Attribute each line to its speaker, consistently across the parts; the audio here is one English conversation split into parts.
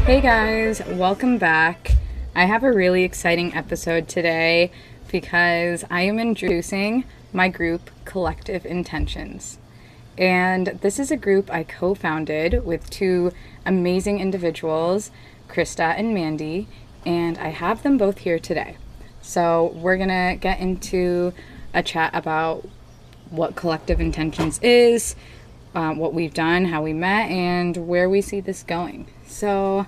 Speaker 1: Hey guys, welcome back. I have a really exciting episode today because I am introducing my group Collective Intentions. And this is a group I co-founded with two amazing individuals, Krista and Mandy, and I have them both here today. So we're gonna get into a chat about what Collective Intentions is, what we've done, how we met, and where we see this going. So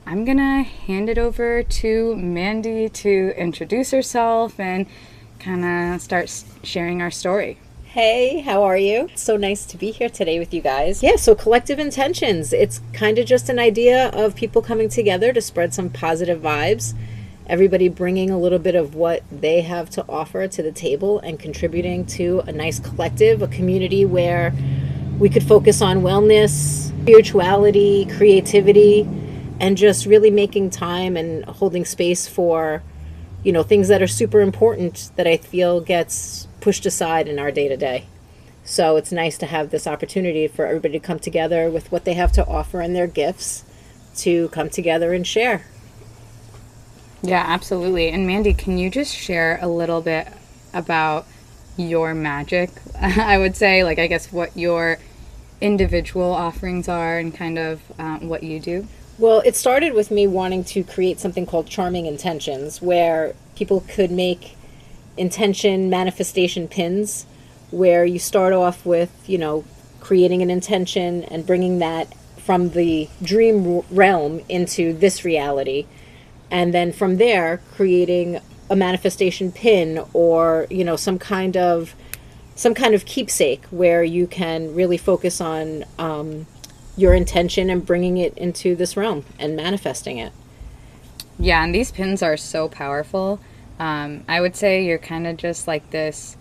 Speaker 1: I'm gonna hand it over to Mandy to introduce herself and kind of start sharing our story.
Speaker 2: Hey, how are you? So nice to be here today with you guys. Yeah, so Collective Intentions. It's kind of just an idea of people coming together to spread some positive vibes. Everybody bringing a little bit of what they have to offer to the table and contributing to a nice collective, a community where we could focus on wellness, spirituality, creativity, and just really making time and holding space for, things that are super important that I feel gets pushed aside in our day-to-day. So it's nice to have this opportunity for everybody to come together with what they have to offer and their gifts to come together and share.
Speaker 1: Yeah, absolutely. And Mandy, can you just share a little bit about your magic? I would say, I guess what your individual offerings are and kind of what you do.
Speaker 2: Well, it started with me wanting to create something called Charming Intentions, where people could make intention manifestation pins, where you start off with, creating an intention and bringing that from the dream realm into this reality. And then from there, creating a manifestation pin or, some kind of keepsake where you can really focus on your intention and bringing it into this realm and manifesting it.
Speaker 1: Yeah, and these pins are so powerful. I would say you're kind of just like this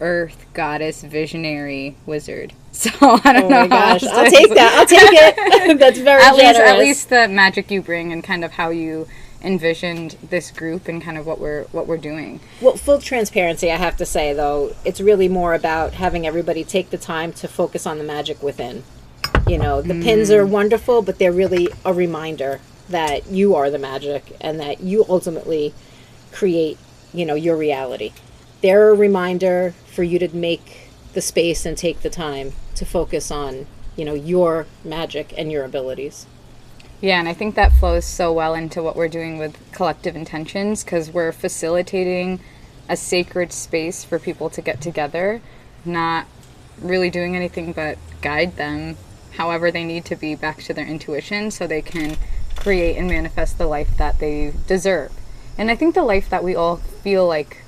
Speaker 1: earth goddess visionary wizard. So I don't know.
Speaker 2: Oh my gosh, I'll take that. I'll take it. That's very generous.
Speaker 1: At least the magic you bring and kind of how you envisioned this group and kind of what we're doing.
Speaker 2: Well, full transparency, I have to say though, it's really more about having everybody take the time to focus on the magic within. The pins are wonderful, but they're really a reminder that you are the magic and that you ultimately create, your reality. They're a reminder for you to make the space and take the time to focus on, your magic and your abilities.
Speaker 1: Yeah, and I think that flows so well into what we're doing with Collective Intentions because we're facilitating a sacred space for people to get together, not really doing anything but guide them however they need to be back to their intuition so they can create and manifest the life that they deserve. And I think the life that we all feel like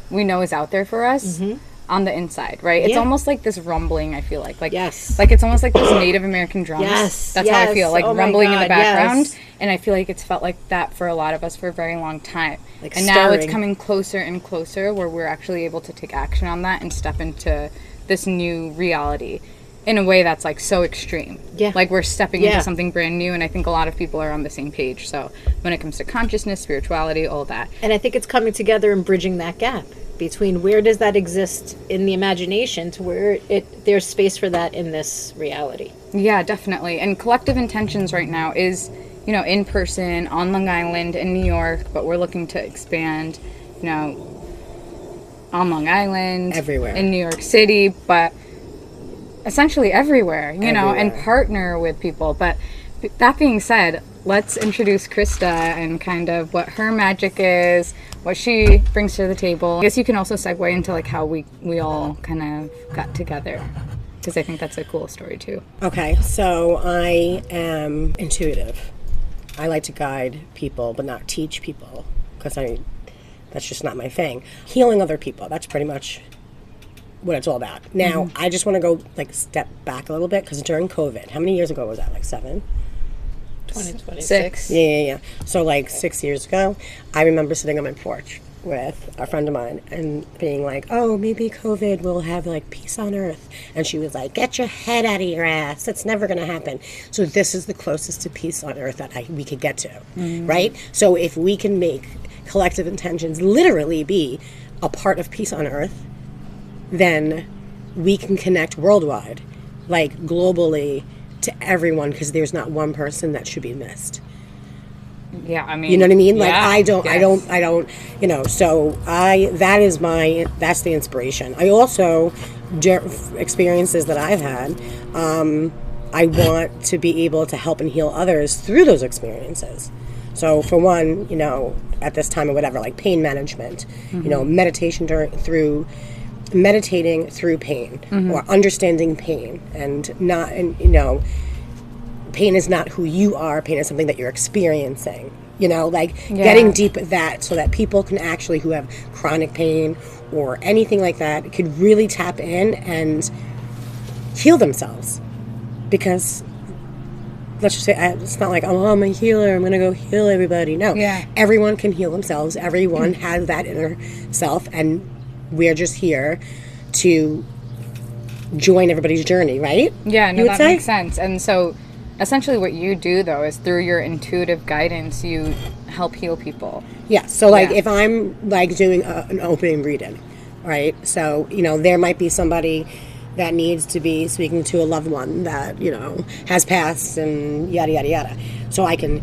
Speaker 1: we know is out there for us on the inside, right? It's almost like this rumbling, I feel like.
Speaker 2: Yes.
Speaker 1: Like it's almost like this Native American drums.
Speaker 2: Yes.
Speaker 1: That's how I feel, like rumbling in the background.
Speaker 2: Yes.
Speaker 1: And I feel like it's felt like that for a lot of us for a very long time.
Speaker 2: Like
Speaker 1: and
Speaker 2: stirring.
Speaker 1: Now it's coming closer and closer where we're actually able to take action on that and step into this new reality in a way that's so extreme.
Speaker 2: Yeah.
Speaker 1: Like we're stepping into something brand new, and I think a lot of people are on the same page. So when it comes to consciousness, spirituality, all that.
Speaker 2: And I think it's coming together and bridging that gap between where does that exist in the imagination to where there's space for that in this reality.
Speaker 1: Yeah, definitely. And Collective Intentions right now is, in person on Long Island in New York, but we're looking to expand, on Long Island,
Speaker 2: everywhere
Speaker 1: in New York City, but essentially everywhere, and partner with people. But that being said, let's introduce Krista and kind of what her magic is, what she brings to the table. I guess you can also segue into how we all kind of got together, because I think that's a cool story too.
Speaker 3: Okay, so I am intuitive. I like to guide people, but not teach people, because that's just not my thing. Healing other people, that's pretty much what it's all about. Now, I just want to go step back a little bit, because during COVID, how many years ago was that? 7?
Speaker 2: 2026.
Speaker 3: Yeah. So 6 years ago, I remember sitting on my porch with a friend of mine and being like, oh, maybe COVID will have peace on earth. And she was like, get your head out of your ass. That's never going to happen. So this is the closest to peace on earth that we could get to, right? So if we can make Collective Intentions literally be a part of peace on earth, then we can connect worldwide, globally, to everyone, because there's not one person that should be missed.
Speaker 1: Yeah, I mean,
Speaker 3: You know what I mean? Like,
Speaker 1: yeah,
Speaker 3: I don't, so that's the inspiration. I also, experiences that I've had, I want to be able to help and heal others through those experiences. So for one, at this time or whatever, like pain management, meditating through pain, or understanding pain, and pain is not who you are. Pain is something that you're experiencing. Getting deep at that, so that people can actually, who have chronic pain or anything like that, could really tap in and heal themselves. Because let's just say, it's not like, oh, I'm a healer, I'm going to go heal everybody. No, everyone can heal themselves. Everyone has that inner self, and we're just here to join everybody's journey, right?
Speaker 1: Yeah, no, that makes sense. And so essentially what you do, though, is through your intuitive guidance, you help heal people.
Speaker 3: Yeah, so if I'm doing an opening reading, right? So, there might be somebody that needs to be speaking to a loved one that, has passed, and yada, yada, yada. So I can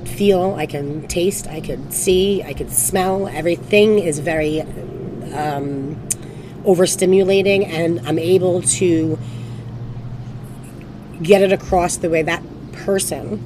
Speaker 3: feel, I can taste, I can see, I can smell. Everything is very overstimulating, and I'm able to get it across the way that person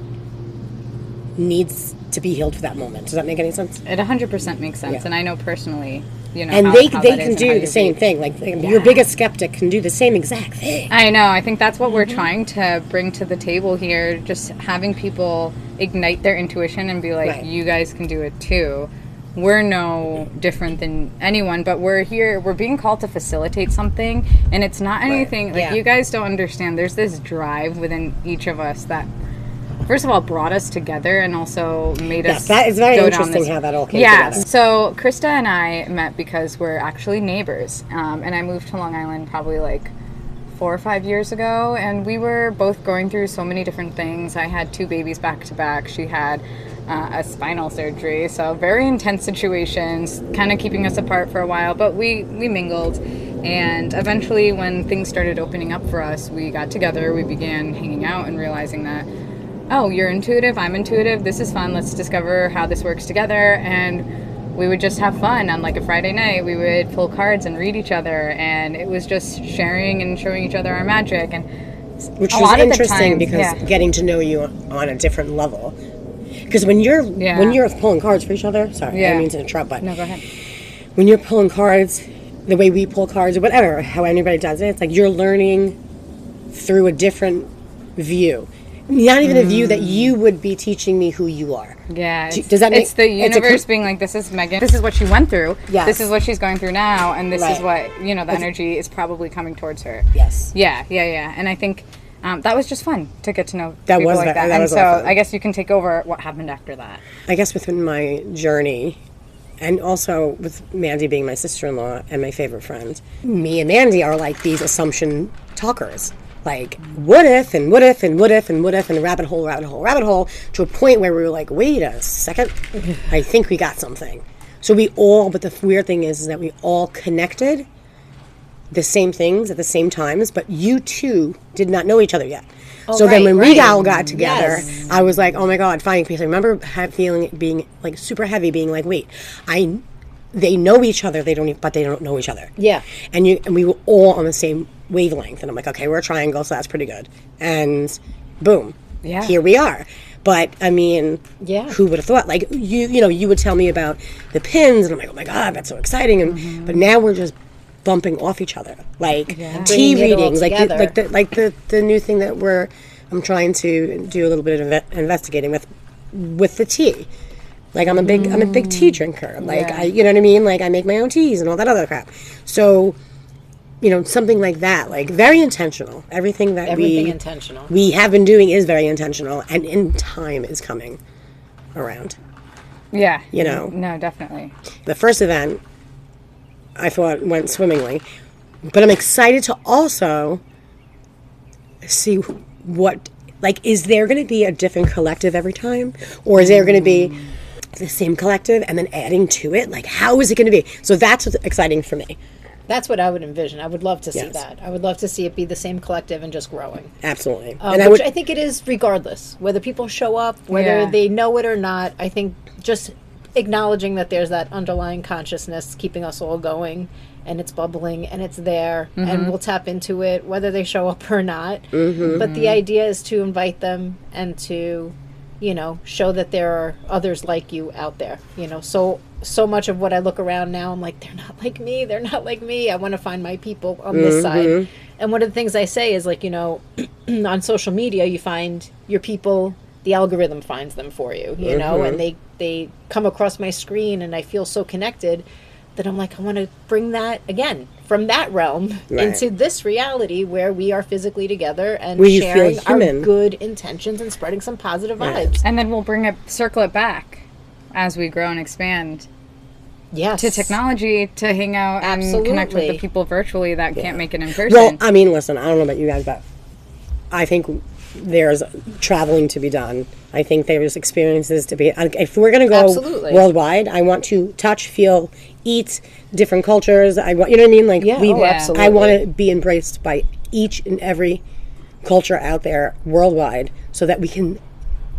Speaker 3: needs to be healed for that moment. Does that make any sense?
Speaker 1: It 100% makes sense. Yeah. And I know personally,
Speaker 3: and they can do the same thing. Your biggest skeptic can do the same exact thing.
Speaker 1: I know. I think that's what we're trying to bring to the table here. Just having people ignite their intuition and be like, you guys can do it too. We're no different than anyone, but we're here, we're being called to facilitate something, and it's not anything, you guys don't understand, there's this drive within each of us that, first of all, brought us together, and also made us
Speaker 3: that is very interesting how that all came together.
Speaker 1: So Krista and I met because we're actually neighbors, and I moved to Long Island probably 4 or 5 years ago, and we were both going through so many different things. I had 2 babies back to back. She had a spinal surgery, so very intense situations, kind of keeping us apart for a while, but we mingled, and eventually when things started opening up for us, we got together, we began hanging out and realizing that, oh, you're intuitive, I'm intuitive, this is fun, let's discover how this works together. And we would just have fun. On a Friday night, we would pull cards and read each other, and it was just sharing and showing each other our magic. And
Speaker 3: which was interesting because getting to know you on a different level. Because when you're pulling cards for each other, sorry, I didn't mean to interrupt, but
Speaker 1: no, go ahead.
Speaker 3: When you're pulling cards, the way we pull cards or whatever, how anybody does it, it's like you're learning through a different view. Not even a view that you would be teaching me who you are.
Speaker 1: Yeah.
Speaker 3: Does that make
Speaker 1: sense? It's the universe being like, this is Megan, this is what she went through, this is what she's going through now, and this is what, the energy is probably coming towards her.
Speaker 3: Yes.
Speaker 1: Yeah. And I think that was just fun to get to know
Speaker 3: that
Speaker 1: people
Speaker 3: was
Speaker 1: like that.
Speaker 3: And
Speaker 1: was so I guess you can take over what happened after that.
Speaker 3: I guess within my journey, and also with Mandy being my sister-in-law and my favorite friend, me and Mandy are like these assumption talkers. Like, what if, and what if, and what if, and what if, and rabbit hole, to a point where we were like, wait a second, I think we got something. So but the weird thing is that we all connected the same things at the same times, but you two did not know each other yet. Then when we all got together, I was like, oh my God, finding peace. I remember feeling it being super heavy, being like, wait, they know each other, but they don't know each other.
Speaker 2: Yeah.
Speaker 3: And we were all on the same wavelength, and I'm like, okay, we're a triangle, so that's pretty good. And boom, here we are. But I mean, who would have thought? You would tell me about the pins, and I'm like, oh my God, that's so exciting. And but now we're just bumping off each other, tea readings, the new thing that I'm trying to do a little bit of investigating with the tea. I'm a big tea drinker. You know what I mean? I make my own teas and all that other crap. So, something like that, very intentional. Everything
Speaker 2: intentional.
Speaker 3: We have been doing is very intentional, and in time is coming around.
Speaker 1: Yeah.
Speaker 3: No,
Speaker 1: definitely.
Speaker 3: The first event, I thought went swimmingly, but I'm excited to also see what, is there going to be a different collective every time? Or is there going to be the same collective and then adding to it? How is it going to be? So that's what's exciting for me.
Speaker 2: That's what I would envision. I would love to see
Speaker 3: Yes.
Speaker 2: that. I would love to see it be the same collective and just growing.
Speaker 3: Absolutely.
Speaker 2: Which I think it is regardless. Whether people show up, whether
Speaker 1: Yeah.
Speaker 2: they know it or not, I think just acknowledging that there's that underlying consciousness keeping us all going and it's bubbling and it's there and we'll tap into it whether they show up or not. But the idea is to invite them and to, show that there are others like you out there. So much of what I look around now, I'm like, they're not like me. They're not like me. I want to find my people on this side. And one of the things I say is like, on social media, you find your people, the algorithm finds them for you, and they come across my screen and I feel so connected that I'm like, I want to bring that again from that realm into this reality where we are physically together and
Speaker 3: Where you
Speaker 2: sharing
Speaker 3: feel
Speaker 2: our
Speaker 3: human.
Speaker 2: good intentions and spreading some positive vibes.
Speaker 1: And then we'll circle it back as we grow and expand
Speaker 2: Yes.
Speaker 1: to technology to hang out and connect with the
Speaker 2: Absolutely.
Speaker 1: people virtually that can't make it in person.
Speaker 3: Well, I mean, listen, I don't know about you guys, but I think there's traveling to be done. I think there's experiences to be. If we're going to go
Speaker 2: Absolutely.
Speaker 3: worldwide, I want to touch, feel, eat different cultures. I want, you know what I mean? Like,
Speaker 2: Yeah, absolutely.
Speaker 3: I want to be embraced by each and every culture out there worldwide, so that we can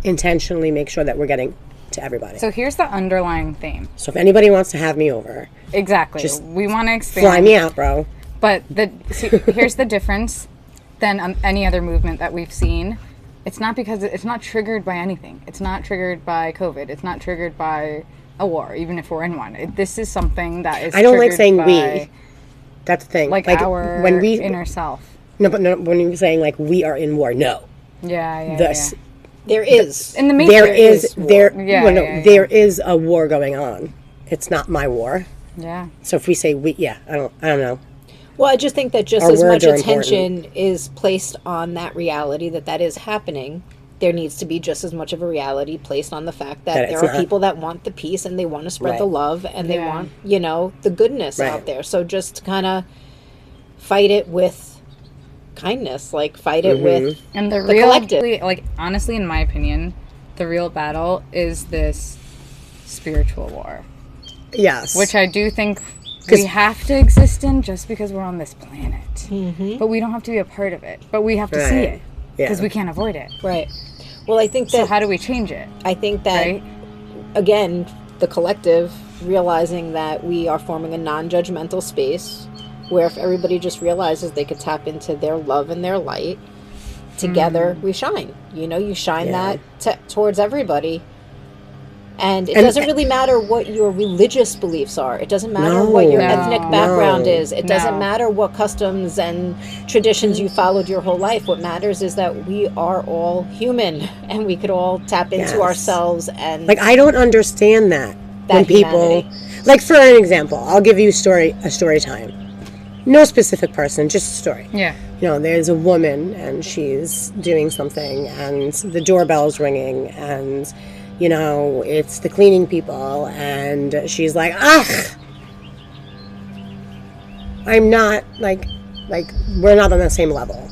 Speaker 3: intentionally make sure that we're getting to everybody.
Speaker 1: So here's the underlying theme.
Speaker 3: So if anybody wants to have me over,
Speaker 1: Exactly.
Speaker 3: Just
Speaker 1: we want to expand.
Speaker 3: fly me out, bro.
Speaker 1: But here's the difference than any other movement that we've seen. It's not because it's not triggered by anything. It's not triggered by COVID. It's not triggered by a war, even if we're in one. This is something that is.
Speaker 3: I don't like
Speaker 1: triggered
Speaker 3: saying
Speaker 1: by,
Speaker 3: we. That's the thing.
Speaker 1: like our
Speaker 3: when we
Speaker 1: inner self.
Speaker 3: no, but no, when you're saying like we are in war, no.
Speaker 1: Yeah.
Speaker 3: This
Speaker 2: There is.
Speaker 1: In the matrix.
Speaker 3: there is
Speaker 2: war.
Speaker 3: there
Speaker 1: Yeah,
Speaker 3: well, no,
Speaker 1: yeah.
Speaker 3: there is a war going on. It's not my war.
Speaker 1: Yeah.
Speaker 3: So if we say we, I don't know.
Speaker 2: Well, I just think that just
Speaker 3: Our
Speaker 2: as much
Speaker 3: words are
Speaker 2: attention is placed on that reality that is happening, there needs to be just as much of a reality placed on the fact that
Speaker 3: That
Speaker 2: there
Speaker 3: it's
Speaker 2: are
Speaker 3: not.
Speaker 2: people that want the peace and they want to spread
Speaker 3: Right.
Speaker 2: the love and they
Speaker 1: Yeah.
Speaker 2: want, the goodness
Speaker 3: Right.
Speaker 2: out there. So just kind of fight it with kindness, like fight it with
Speaker 1: And the
Speaker 2: the
Speaker 1: real,
Speaker 2: collective.
Speaker 1: like, honestly, in my opinion, the real battle is this spiritual war,
Speaker 3: Yes.
Speaker 1: which I do think
Speaker 3: 'Cause-
Speaker 1: we have to exist in just because we're on this planet. But we don't have to be a part of it. But we have to see
Speaker 3: Right.
Speaker 1: it because
Speaker 3: Yeah.
Speaker 1: we can't avoid it.
Speaker 2: Right. Well, I think
Speaker 1: So
Speaker 2: that
Speaker 1: how do we change it?
Speaker 2: I think that
Speaker 1: Right?
Speaker 2: again, the collective realizing that we are forming a non-judgmental space where if everybody just realizes they could tap into their love and their light, together we shine. You shine
Speaker 3: Yeah.
Speaker 2: that towards everybody. And it
Speaker 3: And-
Speaker 2: doesn't really matter what your religious beliefs are. It doesn't matter
Speaker 3: No.
Speaker 2: what your
Speaker 1: No.
Speaker 2: ethnic background
Speaker 3: No.
Speaker 2: is. It doesn't
Speaker 1: No.
Speaker 2: matter what customs and traditions you followed your whole life. What matters is that we are all human and we could all tap into
Speaker 3: Yes.
Speaker 2: ourselves and
Speaker 3: Like, I don't understand that when people,
Speaker 2: humanity.
Speaker 3: like, for an example, I'll give you a story time. No specific person, just a story.
Speaker 1: Yeah.
Speaker 3: There's a woman and she's doing something and the doorbell's ringing and, it's the cleaning people and she's like, ugh, I'm not, like, we're not on the same level.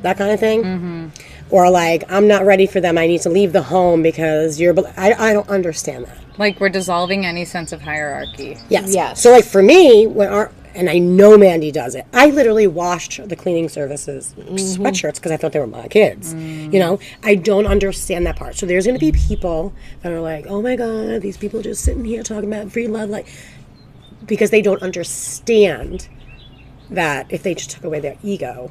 Speaker 3: That kind of thing. Mm-hmm. Or like, I'm not ready for them. I need to leave the home because I don't understand that.
Speaker 1: Like we're dissolving any sense of hierarchy.
Speaker 3: Yes.
Speaker 2: Yes.
Speaker 3: So like for me, and I know Mandy does it, I literally washed the cleaning services sweatshirts because I thought they were my kids. I don't understand that part. So there's going to be people that are like, oh my God, these people just sitting here talking about free love, like, because they don't understand that if they just took away their ego,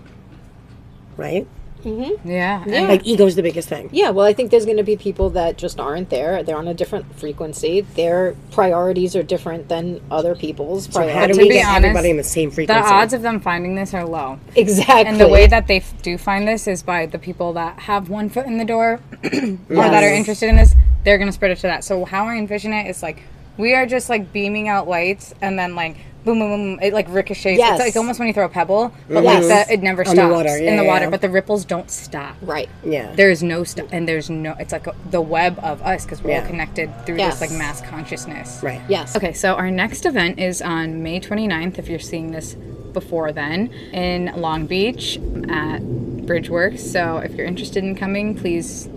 Speaker 3: right?
Speaker 1: Yeah.
Speaker 2: Yeah.
Speaker 3: Like ego's the biggest thing.
Speaker 2: Yeah, well, I think there's going to be people that just aren't there. They're on a different frequency. Their priorities are different than other people's
Speaker 3: So how
Speaker 2: priorities.
Speaker 3: do we
Speaker 1: be
Speaker 3: get
Speaker 1: honest,
Speaker 3: everybody in the same
Speaker 1: The
Speaker 3: frequency?
Speaker 1: odds of them finding this are low.
Speaker 2: Exactly.
Speaker 1: And the way that they do find this is by the people that have one foot in the door or that are interested in this, they're going to spread it to that. So how I envision it is like we are just like beaming out lights and then like boom, boom, boom, it like ricochets.
Speaker 2: Yes.
Speaker 1: It's like almost when you throw a pebble, but
Speaker 2: Yes.
Speaker 1: like that, it never
Speaker 3: On
Speaker 1: stops
Speaker 3: the water,
Speaker 1: in the
Speaker 3: yeah,
Speaker 1: water,
Speaker 3: yeah.
Speaker 1: but the ripples don't stop.
Speaker 2: Right.
Speaker 3: Yeah.
Speaker 1: There is no stop, and there's no, it's like the web of us because we're all
Speaker 3: Yeah.
Speaker 1: connected through
Speaker 2: Yes.
Speaker 1: this like mass consciousness.
Speaker 3: Right.
Speaker 2: Yes.
Speaker 1: Okay, so our next event is on May 29th, if you're seeing this before then, in Long Beach at Bridgeworks. So if you're interested in coming, please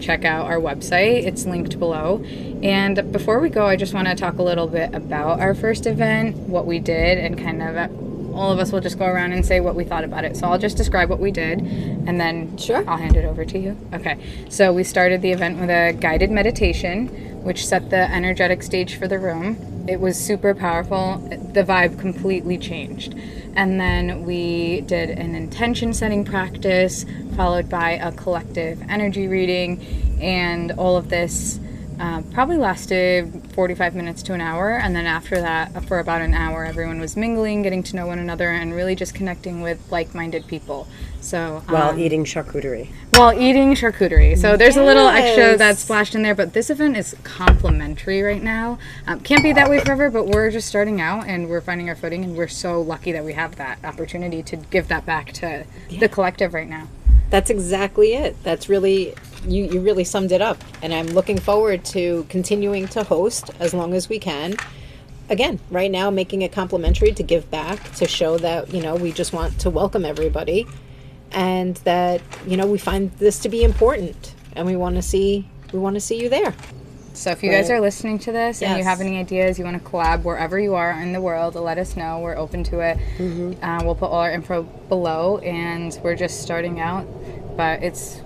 Speaker 1: check out our website. It's linked below. And before we go, I just want to talk a little bit about our first event, what we did, and kind of all of us will just go around and say what we thought about it. So I'll just describe what we did, and then I'll hand it over to you. Okay. So we started the event with a guided meditation, which set the energetic stage for the room. It was super powerful. The vibe completely changed. And then we did an intention setting practice, followed by a collective energy reading, and all of this probably lasted 45 minutes to an hour. And then after that, for about an hour, everyone was mingling, getting to know one another, and really just connecting with like-minded people. So
Speaker 3: while eating charcuterie.
Speaker 1: So there's a little extra that's splashed in there, but this event is complimentary right now. Can't be that way forever, but we're just starting out and we're finding our footing, and we're so lucky that we have that opportunity to give that back to the collective right now.
Speaker 2: That's exactly it. That's really, you really summed it up. And I'm looking forward to continuing to host as long as we can. Again, right now, making it complimentary to give back, to show that, we just want to welcome everybody, and that, we find this to be important, and we want to see you there.
Speaker 1: So if you guys are listening to this and you have any ideas, you want to collab wherever you are in the world, let us know. We're open to it. We'll put all our info below, and we're just starting out, but it's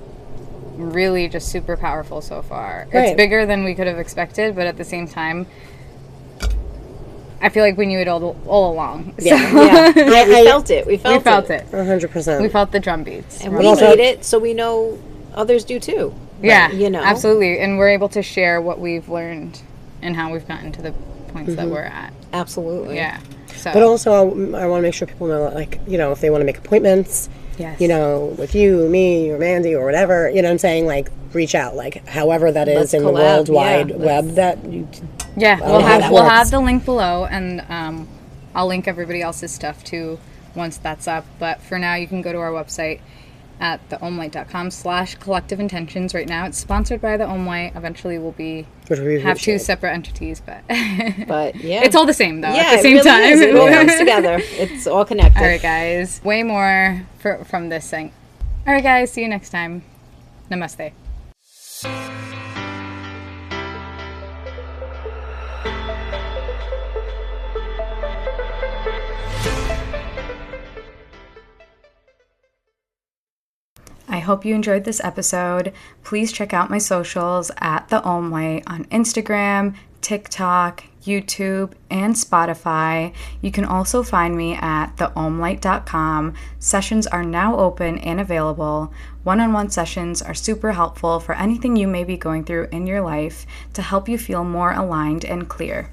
Speaker 1: really just super powerful so far. Right. It's bigger than we could have expected, but at the same time, I feel like we knew it all along. So.
Speaker 2: Yeah. We felt it. We felt it.
Speaker 3: 100%.
Speaker 1: We felt the drum beats.
Speaker 2: And we made it, so we know others do too.
Speaker 1: Yeah, absolutely. And we're able to share what we've learned and how we've gotten to the points that we're at.
Speaker 2: Absolutely.
Speaker 1: Yeah. So.
Speaker 3: But also, I want to make sure people know that, if they want to make appointments, with you, me, or Mandy, or whatever, what I'm saying, reach out, however that is in the World Wide Web that you...
Speaker 1: Yeah, we'll have the link below, and I'll link everybody else's stuff too once that's up. But for now, you can go to our website at theomlight.com/collective intentions. Right now, it's sponsored by the Omlight. Eventually, we'll have two separate entities, but it's all the same though.
Speaker 2: Yeah,
Speaker 1: at the same time,
Speaker 2: it all comes together. It's all connected.
Speaker 1: All right, guys. Way more from this thing. All right, guys. See you next time. Namaste. I hope you enjoyed this episode. Please check out my socials at The Omlight on Instagram, TikTok, YouTube, and Spotify. You can also find me at theomlight.com. Sessions are now open and available. One-on-one sessions are super helpful for anything you may be going through in your life to help you feel more aligned and clear.